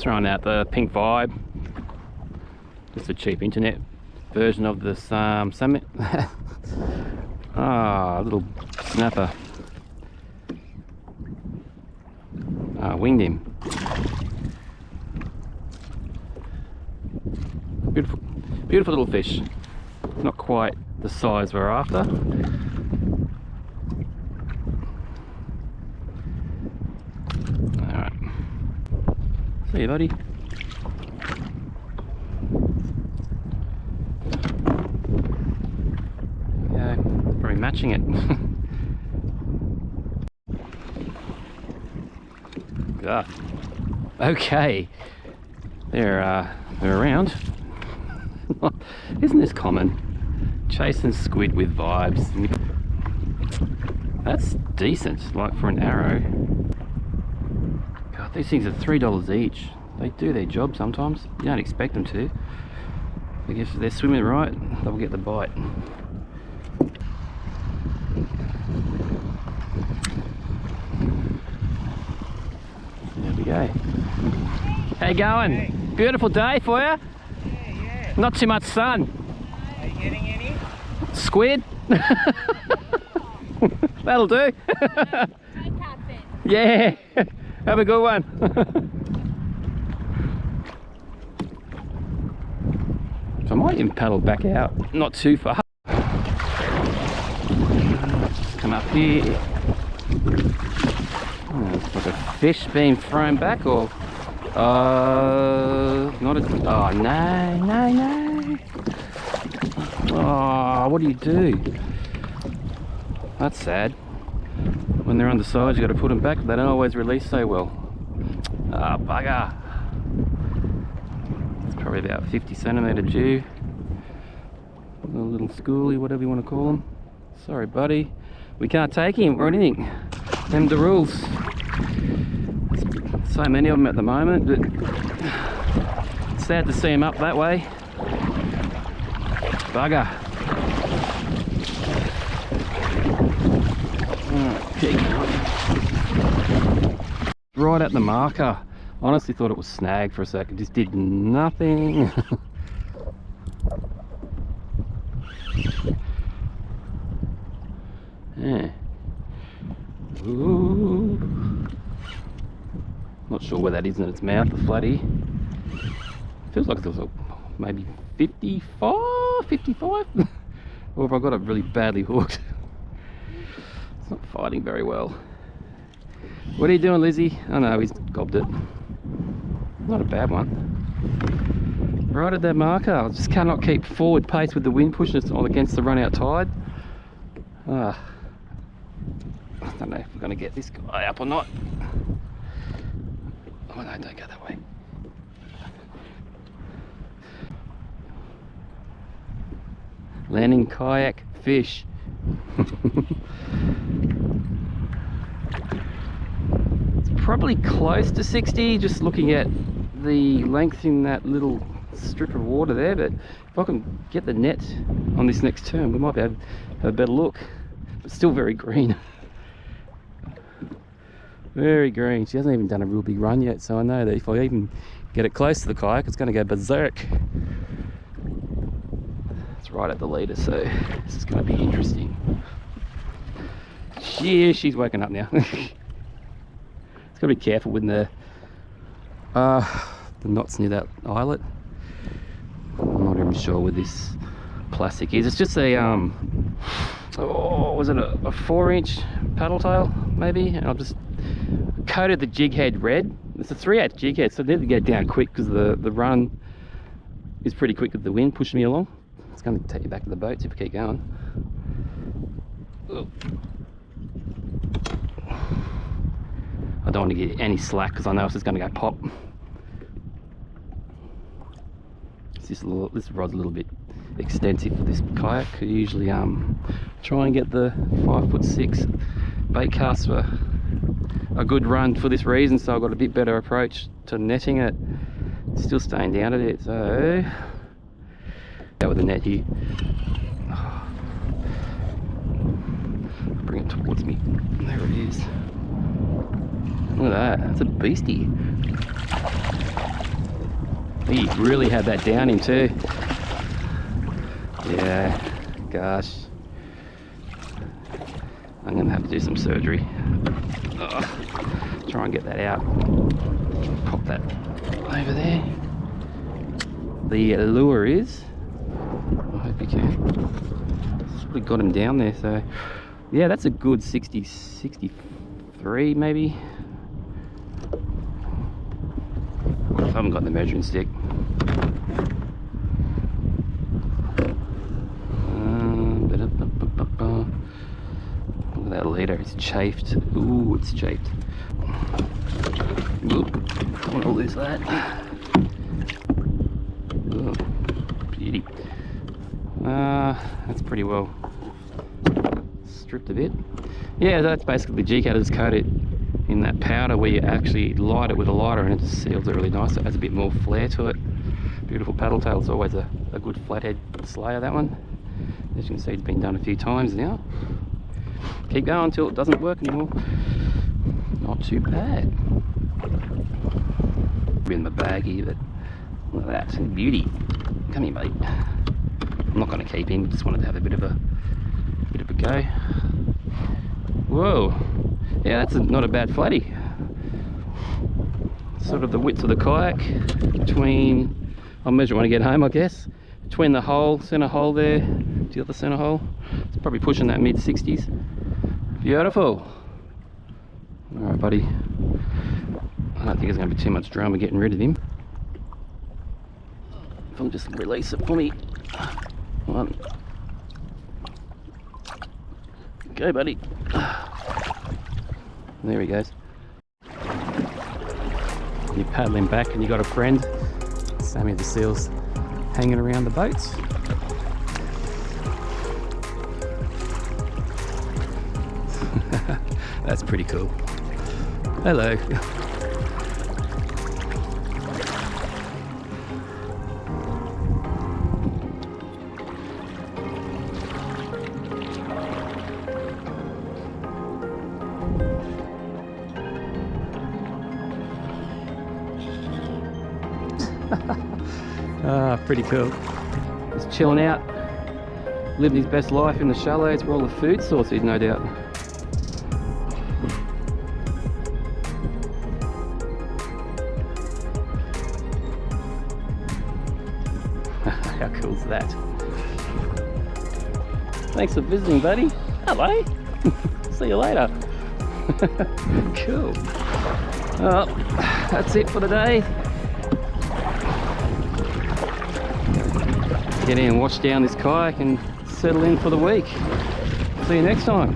Just throwing out the pink vibe. Just a cheap internet version of this summit. Ah, little snapper. Winged him. Beautiful, beautiful little fish. Not quite the size we're after. Alright. See you, buddy. Yeah, probably matching it. Ah. Okay. They're around. Isn't this common? Chasing squid with vibes. That's decent, like for an arrow. God, these things are $3 each. They do their job sometimes. You don't expect them to. I guess if they're swimming right, they'll get the bite. There we go. How you going? Hey. Beautiful day for you? Yeah. Not too much sun. Are you getting any? Squid? That'll do. Yeah. Have a good one. So I might even paddle back out. Not too far. Just come up here. Oh, it's like a fish being thrown back, or not a. Oh no. Oh, what do you do? That's sad. When they're undersized, you got to put them back. They don't always release so well. Ah, bugger. It's probably about 50 centimetre due. A little schoolie, whatever you want to call them. Sorry, buddy. We can't take him or anything. Them the rules. So many of them at the moment, but sad to see him up that way. Bugger. Right at the marker. Honestly thought it was snagged for a second. Just did nothing. Yeah. Ooh. Not sure where that is in its mouth, the flatty. Feels like there's maybe 55? Or if I got it really badly hooked. It's not fighting very well. What are you doing, Lizzie? Oh no, he's gobbed it. Not a bad one. Right at that marker. I just cannot keep forward pace with the wind pushing us all against the run out tide. I don't know if we're going to get this guy up or not. Oh no, don't go that way. Landing kayak fish. It's probably close to 60, just looking at the length in that little strip of water there, but if I can get the net on this next turn, we might be able to have a better look. But still very green. Very green. She hasn't even done a real big run yet, so I know that if I even get it close to the kayak, it's going to go berserk. It's right at the leader, so this is going to be interesting. Yeah, she's waking up now. It's got to be careful with the knots near that eyelet. I'm not even sure where this plastic is. It's just a was it a 4-inch paddle tail maybe? And I've just coated the jig head red. It's a 3/8 jig head, so I need to get down quick because the run is pretty quick with the wind pushing me along. It's going to take you back to the boats if we keep going. I don't want to get any slack because I know it's just going to go pop. This rod's a little bit extensive for this kayak. I usually try and get the 5'6" bait cast for a good run for this reason, so I've got a bit better approach to netting it. It's still staying down a bit, so go with the net here. Bring it towards me. There it is. Look at that, that's a beastie. He really had that down him too. Yeah, gosh. I'm gonna have to do some surgery. Ugh. Try and get that out. Pop that over there. The lure is, I hope you can. We got him down there, so yeah, that's a good 60, 63 maybe. I haven't got the measuring stick. Look at that leader, it's chafed. Ooh, it's chafed. Oop, don't want to lose that. Ooh, beauty. That's pretty well stripped a bit. Yeah, that's basically the G-Cat is coated in that powder where you actually light it with a lighter and it just seals it really nice. It adds a bit more flair to it. Beautiful paddle tail. It's always a good flathead slayer, that one. As you can see, it's been done a few times now. Keep going until it doesn't work anymore. Not too bad. In my baggie, but look at that, beauty. Come here, mate. I'm not going to keep him. Just wanted to have a bit of a go. Whoa, yeah, that's not a bad flatty. Sort of the width of the kayak between. I'll measure when I get home, I guess. Between the hole, center hole there, the other center hole. It's probably pushing that mid 60s. Beautiful. All right, buddy. I don't think there's going to be too much drama getting rid of him. If I'll just release it for me. One. Go, buddy. There he goes. You're paddling back and you got a friend. Sammy the seal's hanging around the boats. That's pretty cool. Hello. Pretty cool. Just chilling out, living his best life in the shallows where all the food source is, no doubt. How cool is that? Thanks for visiting, buddy. Hello. See you later. Cool. Well, that's it for the day. Get in and wash down this kayak and settle in for the week. See you next time.